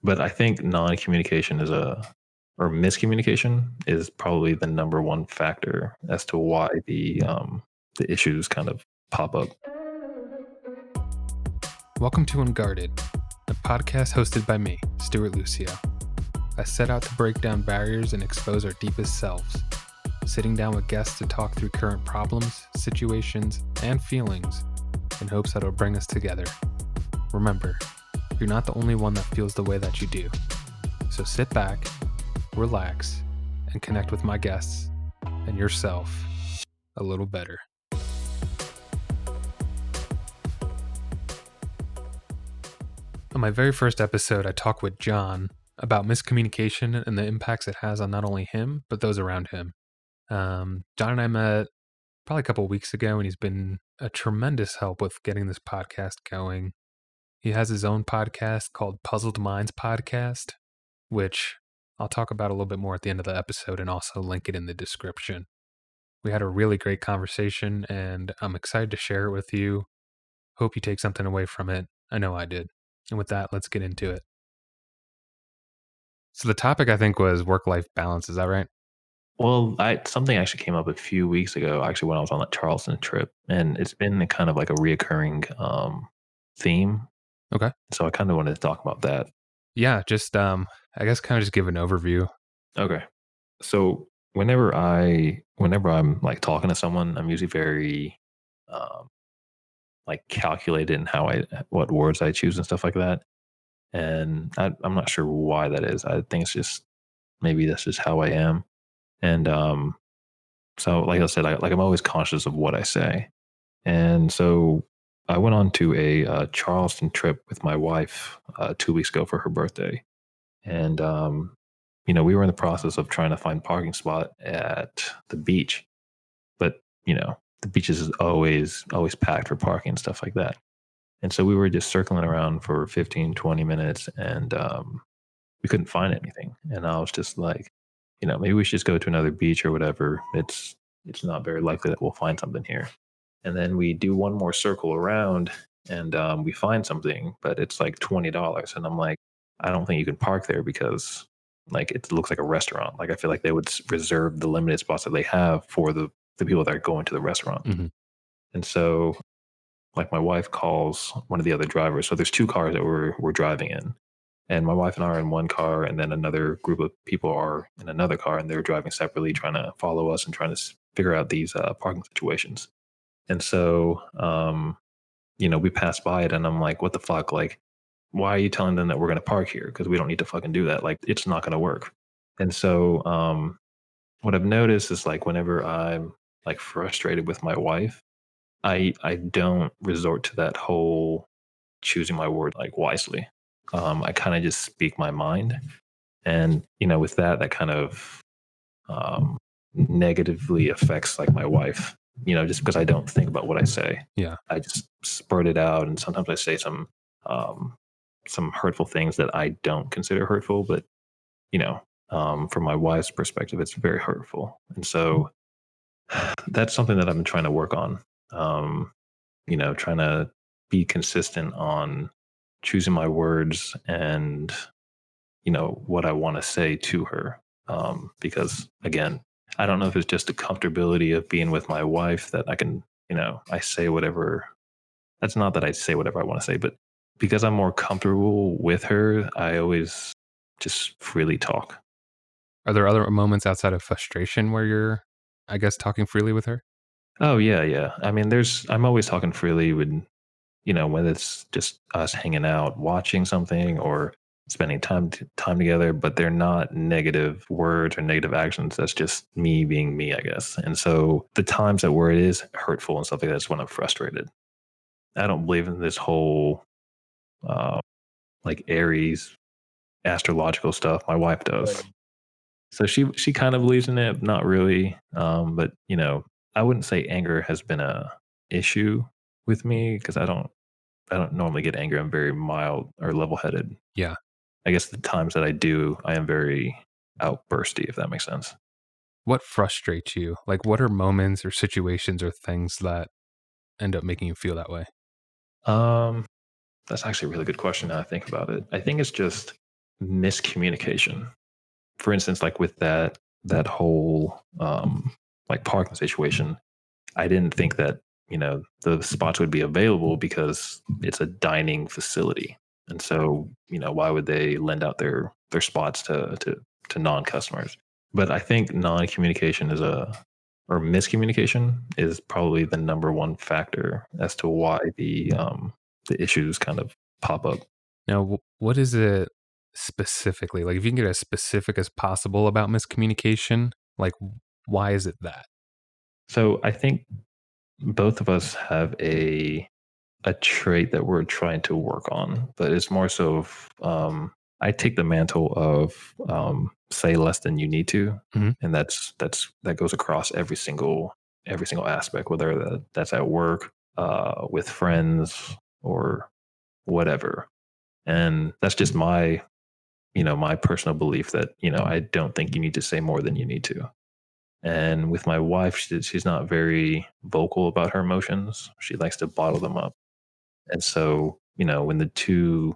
But I think non-communication or miscommunication is probably the number one factor as to why the issues kind of pop up. Welcome to Unguarded, a podcast hosted by me, Stuart Lucio. I set out to break down barriers and expose our deepest selves, sitting down with guests to talk through current problems, situations, and feelings in hopes that it'll bring us together. Remember, you're not the only one that feels the way that you do. So sit back, relax, and connect with my guests and yourself a little better. On my very first episode, I talked with John about miscommunication and the impacts it has on not only him, but those around him. John and I met probably a couple of weeks ago, and he's been a tremendous help with getting this podcast going. He has his own podcast called Puzzled Minds Podcast, which I'll talk about a little bit more at the end of the episode and also link it in the description. We had a really great conversation, and I'm excited to share it with you. Hope you take something away from it. I know I did. And with that, let's get into it. So the topic I think was work-life balance. Is that right? Well, I something actually came up a few weeks ago, actually when I was on that Charleston trip, and it's been kind of like a reoccurring theme. Okay. So I kind of wanted to talk about that. Yeah, just I guess kind of just give an overview. Okay. So whenever I'm like talking to someone, I'm usually very um, like calculated in how I what words I choose and stuff like that. And I'm not sure why that is. I think it's just maybe that's just how I am. And so, like I said, I'm always conscious of what I say. And so, I went on to a Charleston trip with my wife 2 weeks ago for her birthday, and we were in the process of trying to find a parking spot at the beach, but the beaches is always packed for parking and stuff like that. And so we were just circling around for 15, 20 minutes, and we couldn't find anything. And I was just like, maybe we should just go to another beach or whatever. It's not very likely that we'll find something here. And then we do one more circle around, and we find something, but it's like $20. And I'm like, I don't think you can park there because like it looks like a restaurant. Like I feel like they would reserve the limited spots that they have for the people that are going to the restaurant. Hmm. And so like my wife calls one of the other drivers. So there's two cars that we're driving in, and my wife and I are in one car, and then another group of people are in another car, and they're driving separately, trying to follow us and trying to figure out these parking situations. And so, we passed by it, and I'm like, "What the fuck? Like, why are you telling them that we're going to park here? Because we don't need to fucking do that. Like, it's not going to work." And so, what I've noticed is like whenever I'm like frustrated with my wife, I don't resort to that whole choosing my word like wisely. I kind of just speak my mind, and with that kind of um, negatively affects like my wife. Just because I don't think about what I say, Yeah. I just spurt it out, and sometimes I say um, some hurtful things that I don't consider hurtful, but from my wife's perspective, it's very hurtful, and so that's something that I've been trying to work on. Um, trying to be consistent on choosing my words and what I want to say to her. Because again, I don't know if it's just the comfortability of being with my wife that I can, I say whatever. That's not that I say whatever I want to say, but because I'm more comfortable with her, I always just freely talk. Are there other moments outside of frustration where you're, I guess, talking freely with her? Oh yeah, yeah. I mean, I'm always talking freely when it's just us hanging out, watching something or spending time together, but they're not negative words or negative actions. That's just me being me, I guess. And so the times that where it is hurtful and stuff like that's when I'm frustrated. I don't believe in this whole uh, like Aries astrological stuff. My wife does. Right. So she kind of believes in it, not really. But I wouldn't say anger has been a issue with me because I don't normally get angry. I'm very mild or level headed. Yeah. I guess the times that I do, I am very outbursty, if that makes sense. What frustrates you? Like, what are moments or situations or things that end up making you feel that way? Um, that's actually a really good question now I think about it. I think it's just miscommunication. For instance, like with that whole like parking situation, I didn't think that, the spots would be available because it's a dining facility. And so, why would they lend out their spots to non-customers? But I think non-communication is a or miscommunication is probably the number one factor as to why the issues kind of pop up. Now, what is it specifically? Like, if you can get as specific as possible about miscommunication, like, why is it that? So I think both of us have a trait that we're trying to work on, but it's more so of I take the mantle of say less than you need to, Mhm. and that goes across every single aspect, whether that's at work, with friends, or whatever. And that's just my personal belief that I don't think you need to say more than you need to. And with my wife, she's not very vocal about her emotions. She likes to bottle them up. And so, when the two,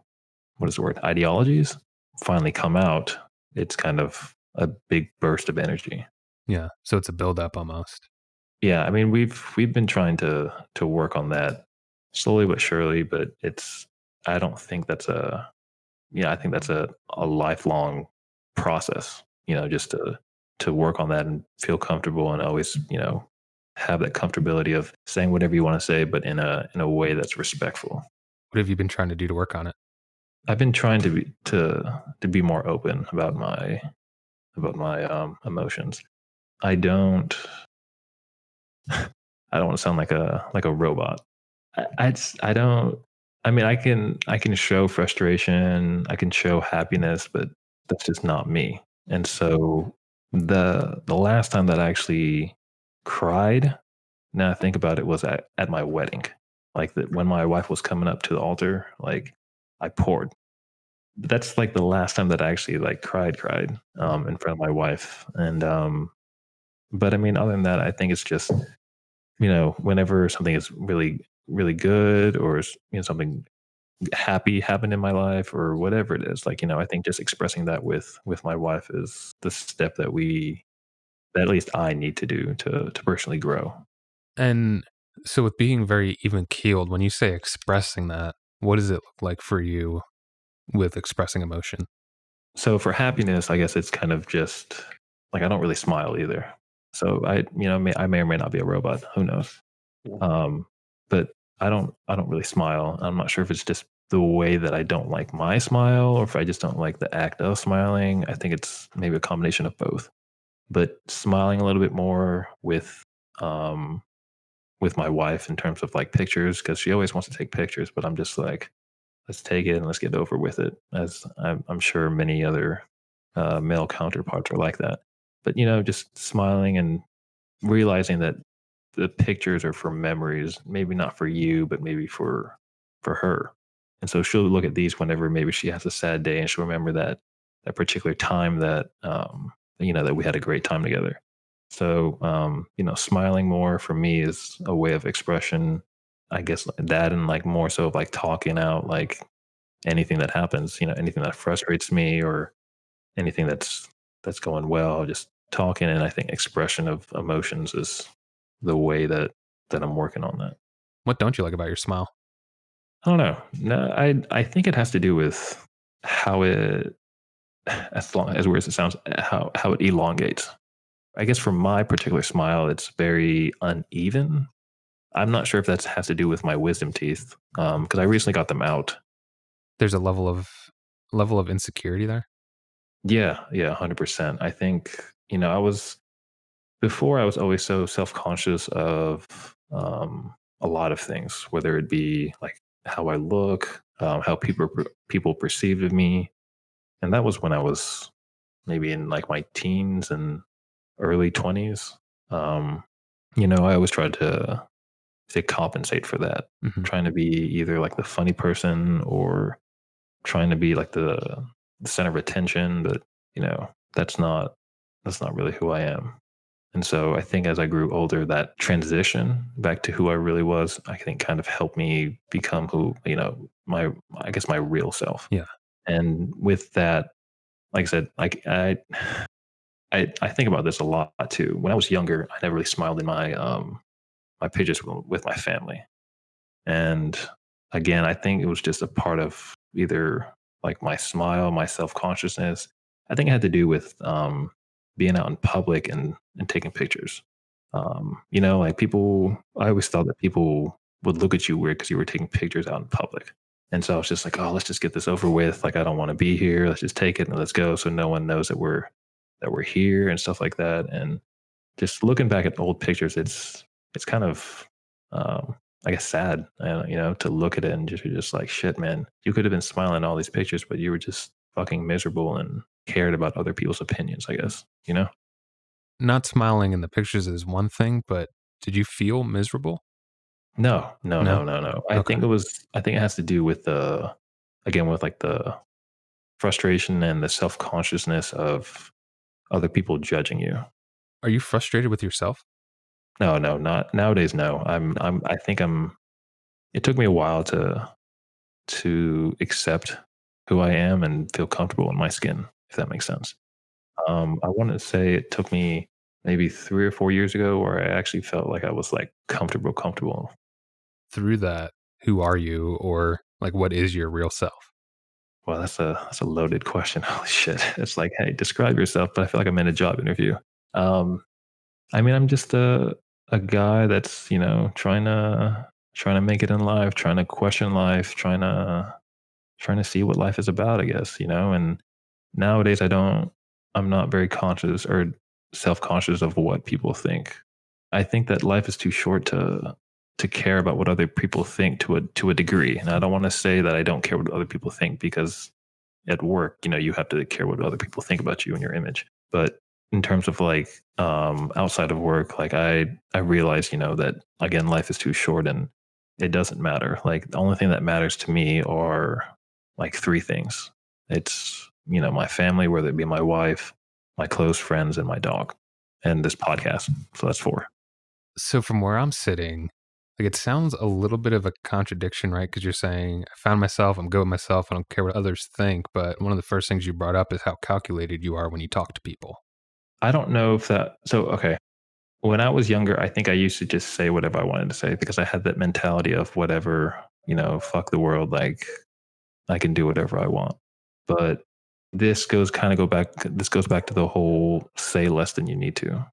what is the word, ideologies finally come out, it's kind of a big burst of energy. Yeah, so it's a buildup almost. Yeah, I mean, we've been trying to work on that slowly but surely, but I don't think that's a yeah, I think that's a lifelong process, just to work on that and feel comfortable and always, have that comfortability of saying whatever you want to say, but in a way that's respectful. What have you been trying to do to work on it? I've been trying to be more open about my emotions. I don't I don't want to sound like a robot. I don't. I mean, I can show frustration, I can show happiness, but that's just not me. And so the last time that I actually cried, now I think about it, was at my wedding. Like that when my wife was coming up to the altar, like I poured. That's like the last time that I actually like cried in front of my wife. And but I mean, other than that, I think it's just, whenever something is really, really good, or something happy happened in my life or whatever it is, like, I think just expressing that with my wife is the step that at least I need to do to personally grow. And so with being very even keeled, when you say expressing that, what does it look like for you with expressing emotion? So for happiness, I guess it's kind of just like I don't really smile either. So I may or may not be a robot. Who knows? Um, but I don't really smile. I'm not sure if it's just the way that I don't like my smile, or if I just don't like the act of smiling. I think it's maybe a combination of both. But smiling a little bit more um with my wife in terms of like pictures, because she always wants to take pictures, but I'm just like, let's take it and let's get over with it. As I'm sure many other male counterparts are like that. But just smiling and realizing that the pictures are for memories, maybe not for you, but maybe for her. And so she'll look at these whenever maybe she has a sad day, and she'll remember that particular time that that we had a great time together. So smiling more for me is a way of expression. I guess that, and like more so of like talking out like anything that happens, anything that frustrates me, or anything that's going well, just talking. And I think expression of emotions is the way that I'm working on that. What don't you like about your smile? I don't know. No, I think it has to do with how it, as long as weird as it sounds, how it elongates. I guess for my particular smile, it's very uneven. I'm not sure if that has to do with my wisdom teeth, because I recently got them out. There's a level of insecurity there? Yeah, yeah, 100%. I think I was before, I was always so self-conscious of a lot of things, whether it be like how I look, how people perceived of me. And that was when I was maybe in like my teens and early 20s. um I always tried to compensate for that, Mhm. trying to be either like the funny person, or trying to be like the center of attention. But that's not really who I am. And so I think as I grew older, that transition back to who I really was, I think kind of helped me become who, my I guess my real self. Yeah. And with that, like I said, I think about this a lot too. When I was younger, I never really smiled in my pictures with my family. And again, I think it was just a part of either like my smile, my self consciousness. I think it had to do with being out in public and taking pictures. Like people, I always thought that people would look at you weird because you were taking pictures out in public. And so I was just like, oh, let's just get this over with. Like, I don't want to be here. Let's just take it and let's go. So no one knows that we're here and stuff like that. And just looking back at old pictures, it's kind of, I guess, sad, to look at it and just you're just like, shit, man, you could have been smiling in all these pictures, but you were just fucking miserable and cared about other people's opinions. I guess. Not smiling in the pictures is one thing, but did you feel miserable? No, no, No? no, no, no. Okay. I think it has to do with again, with like the frustration and the self consciousness of other people judging you. Are you frustrated with yourself? No, no, not nowadays. No, I think it took me a while to accept who I am and feel comfortable in my skin, if that makes sense. I want to say it took me maybe 3 or 4 years ago where I actually felt like I was like comfortable. Through that, who are you or like what is your real self? Well, that's a loaded question. Holy shit! It's like, hey, describe yourself, but I feel like I'm in a job interview. Um, I mean, I'm just a guy that's trying to make it in life, trying to question life, trying to see what life is about, I guess, and nowadays I'm not very conscious or self-conscious of what people think. I think that life is too short to care about what other people think to a degree. And I don't want to say that I don't care what other people think because at work, you have to care what other people think about you and your image. But in terms of like outside of work, like I realize, that again, life is too short and it doesn't matter. Like the only thing that matters to me are like three things. It's, my family, whether it be my wife, my close friends, and my dog, and this podcast. So that's four. So from where I'm sitting, like it sounds a little bit of a contradiction, right? Because you're saying, I found myself, I'm good with myself, I don't care what others think. But one of the first things you brought up is how calculated you are when you talk to people. I don't know if that, so, okay. When I was younger, I think I used to just say whatever I wanted to say because I had that mentality of whatever, fuck the world, like I can do whatever I want. But this goes back to the whole say less than you need to.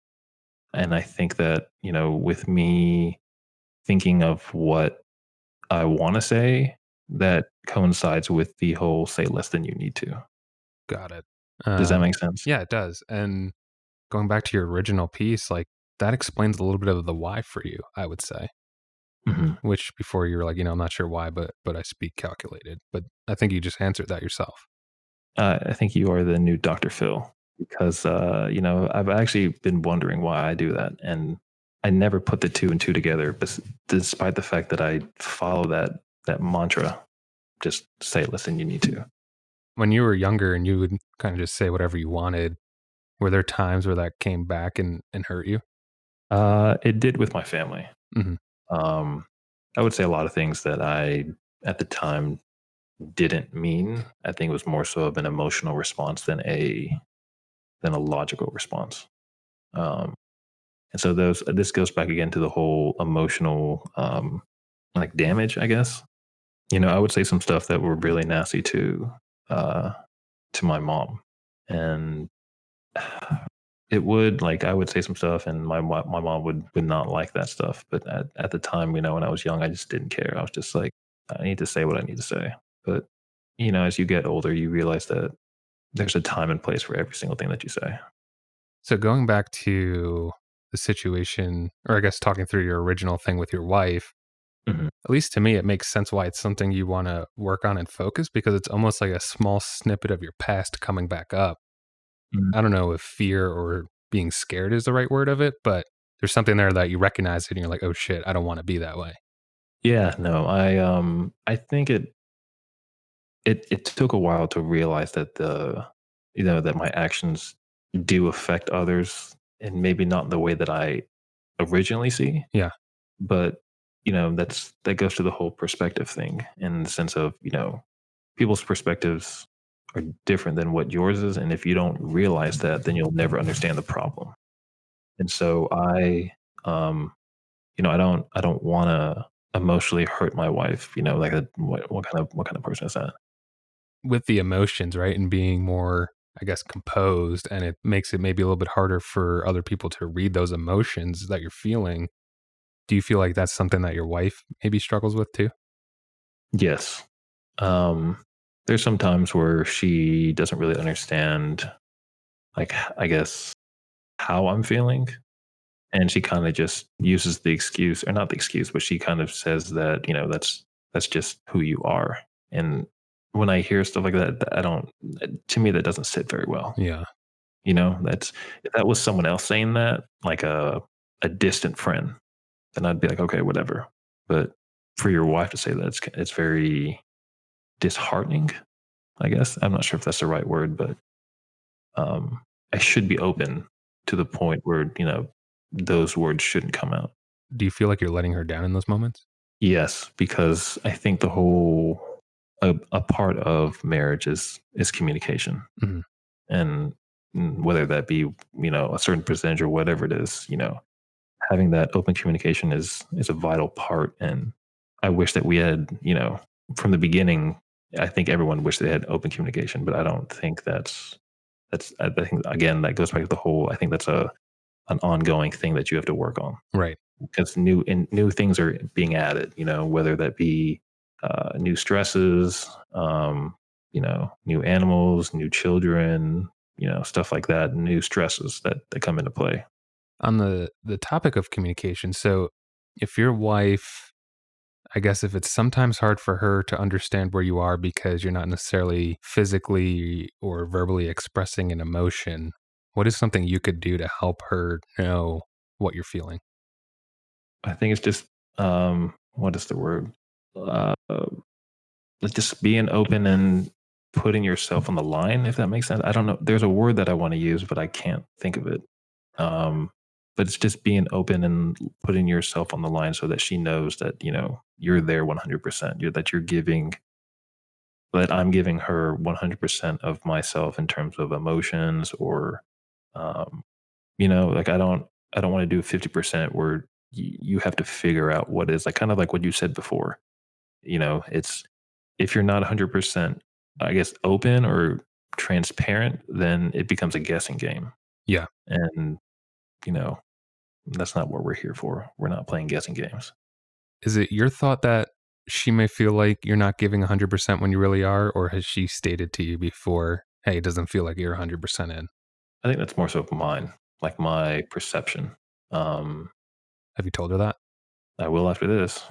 And I think that, with me thinking of what I want to say, that coincides with the whole say less than you need to. Got it. Does that make sense? Yeah, it does. And going back to your original piece, like that explains a little bit of the why for you, I would say. Mhm. Which before you were like, I'm not sure why, but I speak calculated. But I think you just answered that yourself. I think you are the new Dr. Phil because, I've actually been wondering why I do that. And I never put the two and two together, despite the fact that I follow that mantra, just say, listen, you need to. When you were younger and you would kind of just say whatever you wanted, were there times where that came back and hurt you? It did with my family. Mhm. Um, I would say a lot of things that I, at the time, didn't mean. I think it was more so of an emotional response than a logical response. Um, And so this goes back again to the whole emotional, like damage, I guess. I would say some stuff that were really nasty uh, to my mom, and it would like I would say some stuff, and my mom would not like that stuff. But at the time, when I was young, I just didn't care. I was just like, I need to say what I need to say. But as you get older, you realize that there's a time and place for every single thing that you say. So going back to the situation, or I guess talking through your original thing with your wife, Mhm. at least to me, it makes sense why it's something you want to work on and focus because it's almost like a small snippet of your past coming back up. Mhm. I don't know if fear or being scared is the right word of it, but there's something there that you recognize it and you're like, oh shit, I don't want to be that way. Yeah, no, I think it took a while to realize that that my actions do affect others and maybe not the way that I originally see, Yeah. but that goes to the whole perspective thing in the sense of, people's perspectives. are different than what yours is, and if you don't realize that, then you'll never understand the problem. And so um, I don't want to emotionally hurt my wife. Like what kind of person is that? With the emotions, right, and being more, I guess, composed, and it makes it maybe a little bit harder for other people to read those emotions that you're feeling. Do you feel like that's something that your wife maybe struggles with too? Yes. Um, there's some times where she doesn't really understand, like, I guess, how I'm feeling. And she kind of just uses the excuse, or not the excuse, but she kind of says that, that's just who you are. And when I hear stuff like that, I don't, to me, that doesn't sit very well. Yeah. That's, if that was someone else saying that, like a distant friend, then I'd be like, okay, whatever. But for your wife to say that, it's very disheartening, I guess. I'm not sure if that's the right word, but I should be open to the point where, those words shouldn't come out. Do you feel like you're letting her down in those moments? Yes, because I think a part of marriage is communication, Mhm. and whether that be a certain percentage or whatever it is, having that open communication is a vital part. And I wish that we had, from the beginning. I think everyone wished they had open communication, but I don't think that's. I think again that goes back to the whole. I think that's a an ongoing thing that you have to work on, Right. because new things are being added. Whether that be new stresses, new animals, new children, stuff like that, new stresses that come into play. On the topic of communication, so if your wife, I guess if it's sometimes hard for her to understand where you are because you're not necessarily physically or verbally expressing an emotion, what is something you could do to help her know what you're feeling? I think it's just what is the word? Uh, like just being open and putting yourself on the line, if that makes sense. I don't know. There's a word that I want to use, but I can't think of it. Um, but it's just being open and putting yourself on the line so that she knows that, you're there 100%. That you're giving, that I'm giving her 100% of myself in terms of emotions, or, um, like I don't want to do 50% where you have to figure out what is, like, kind of like what you said before. It's, if you're not 100%, I guess, open or transparent, then it becomes a guessing game. Yeah. And, you know, that's not what we're here for. We're not playing guessing games. Is it your thought that she may feel like you're not giving 100% when you really are, or has she stated to you before, "Hey, it doesn't feel like you're 100% in?" I think that's more so of mine, like my perception. Um, Have you told her that? I will after this.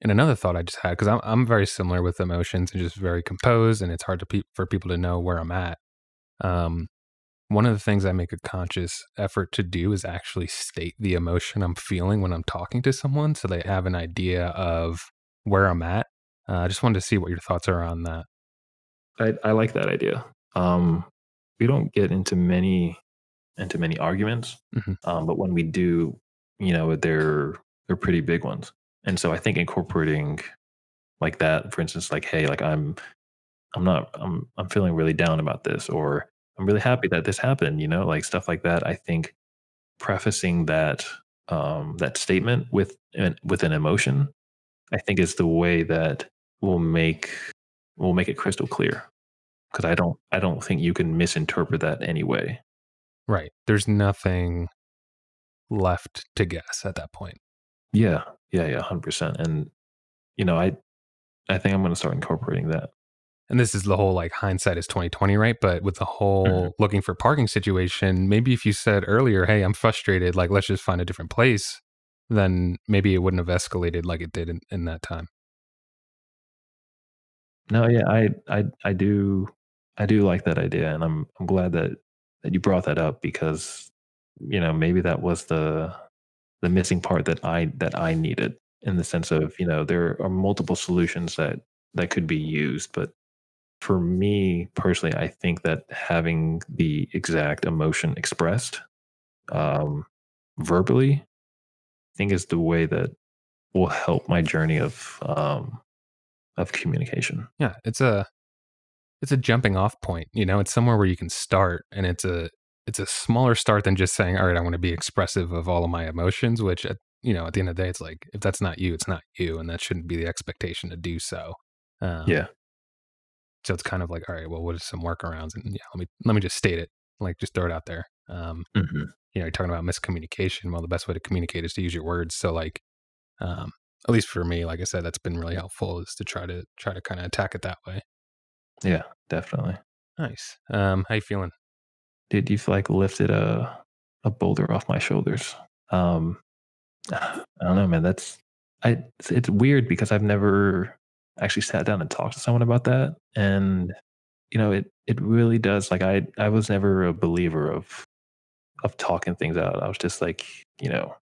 And another thought I just had, because I'm very similar with emotions and just very composed, and it's hard to for people to know where I'm at. Um, One of the things I make a conscious effort to do is actually state the emotion I'm feeling when I'm talking to someone, so they have an idea of where I'm at. I just wanted to see what your thoughts are on that. I like that idea. Um, we don't get into many arguments, Mhm. but when we do, they're pretty big ones. And so I think incorporating like that, for instance, like, hey, like I'm feeling really down about this, or I'm really happy that this happened, like stuff like that. I think prefacing that statement with an emotion, I think, is the way that will make will make it crystal clear, because I don't think you can misinterpret that anyway. Right. There's nothing left to guess at that point. Yeah, yeah, yeah, 100%. And you know, I think I'm going to start incorporating that. And this is the whole like hindsight is 2020, right? But with the Mhm. whole looking for parking situation, maybe if you said earlier, "Hey, I'm frustrated, like let's just find a different place," then maybe it wouldn't have escalated like it did in that time. No, yeah, I do like that idea, and I'm glad that you brought that up, because maybe that was the missing part that I needed, in the sense of, there are multiple solutions that could be used, but for me personally, I think that having the exact emotion expressed, um, verbally, I think, is the way that will help my journey of communication. Yeah, it's a it's a jumping off point, it's somewhere where you can start, and it's a smaller start than just saying, "All right, I wanna be expressive of all of my emotions," which at the end of the day, it's like, if that's not you, it's not you, and that shouldn't be the expectation to do so. Um, Yeah. so it's kind of like, all right, well, what are some workarounds? And yeah, let me just state it, like just throw it out there. Mhm. You're talking about miscommunication. Well, the best way to communicate is to use your words. So like, at least for me, like I said, that's been really helpful is to try to kind of attack it that way. Yeah, definitely. Nice. How you feeling? Dude, you've, like, lifted a boulder off my shoulders. Um, I don't know, man, it's weird because I've never actually sat down and talked to someone about that, and, it really does, like, I was never a believer of talking things out. I was just like, you know,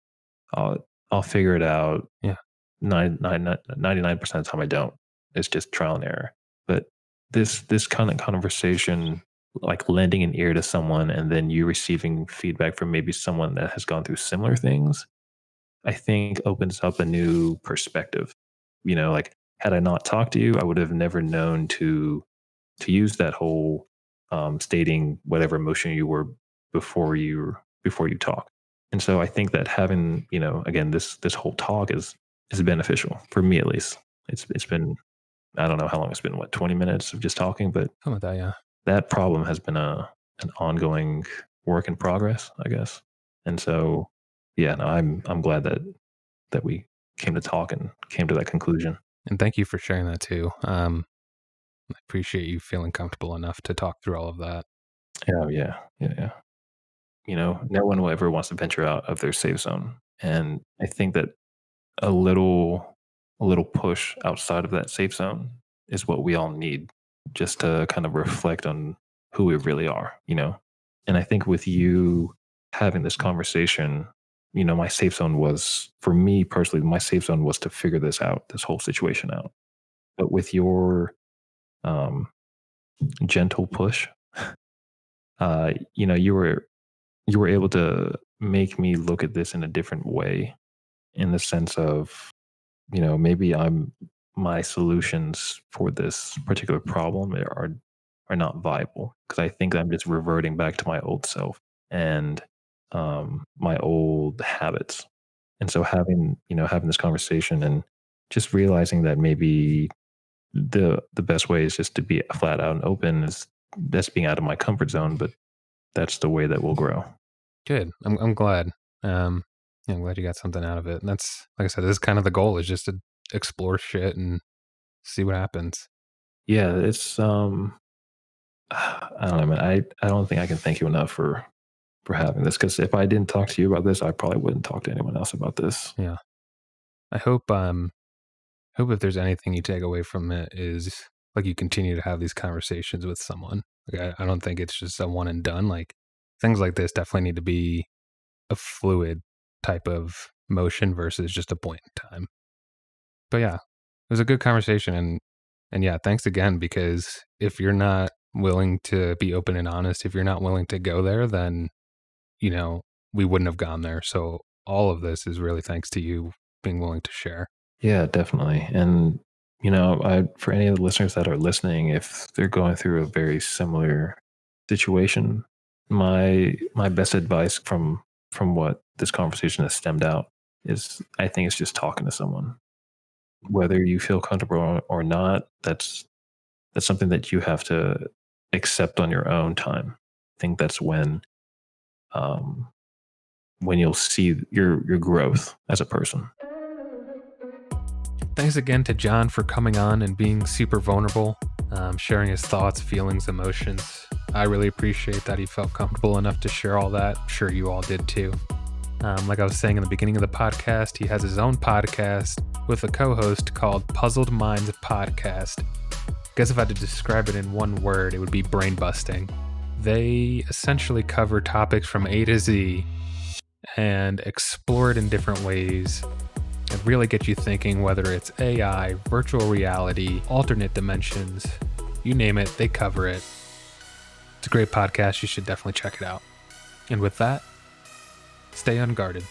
I'll figure it out. Yeah. 99% of the time I don't. It's just trial and error. But this kind of conversation, like lending an ear to someone and then you receiving feedback from maybe someone that has gone through similar things, I think opens up a new perspective. Like had I not talked to you, I would have never known to use that whole stating whatever emotion you were before you talk. And so I think that having again this whole talk is beneficial for me at least. It's been I don't know how long it's been, what, 20 minutes of just talking, but Something like that. Yeah. that problem has been an ongoing work in progress, I guess. And so yeah, no, I'm glad that we came to talk and came to that conclusion. And thank you for sharing that too. I appreciate you feeling comfortable enough to talk through all of that. Yeah, yeah, yeah, yeah. No one will ever wants to venture out of their safe zone. And I think that a little a little push outside of that safe zone is what we all need just to kind of reflect on who we really are. And I think with you having this conversation, my safe zone was for me personally, my safe zone was to figure this whole situation out. But with your um, gentle push, you were able to make me look at this in a different way in the sense of, maybe my solutions for this particular problem are not viable because I think I'm just reverting back to my old self and my old habits. And so having this conversation and just realizing that maybe the best way is just to be flat out and open is that's being out of my comfort zone, but that's the way that we'll grow. Good. I'm glad. Yeah, I'm glad you got something out of it. And that's like I said, this is kind of the goal is just to explore shit and see what happens. Yeah, it's I don't know, man. I don't think I can thank you enough for having this because if I didn't talk to you about this, I probably wouldn't talk to anyone else about this. Yeah. I hope if there's anything you take away from it is like you continue to have these conversations with someone. Like I don't think it's just a one and done. Like things like this definitely need to be a fluid type of motion versus just a point in time. But yeah, it was a good conversation and yeah, thanks again because if you're not willing to be open and honest, if you're not willing to go there, then you know, we wouldn't have gone there. So all of this is really thanks to you being willing to share. Yeah, definitely. And for any of the listeners that are listening, if they're going through a very similar situation, my best advice from what this conversation has stemmed out is I think it's just talking to someone, whether you feel comfortable or not. That's something that you have to accept on your own time. I think that's um, when you'll see your growth as a person. Thanks again to John for coming on and being super vulnerable, sharing his thoughts, feelings, emotions. I really appreciate that he felt comfortable enough to share all that. I'm sure you all did too. Like I was saying in the beginning of the podcast, he has his own podcast with a co host called Puzzled Minds Podcast. I guess if I had to describe it in one word, it would be brain busting. They essentially cover topics from A to Z and explore it in different ways and really get you thinking, whether it's AI, virtual reality, alternate dimensions, you name it, they cover it. It's a great podcast. You should definitely check it out. And with that, stay unguarded.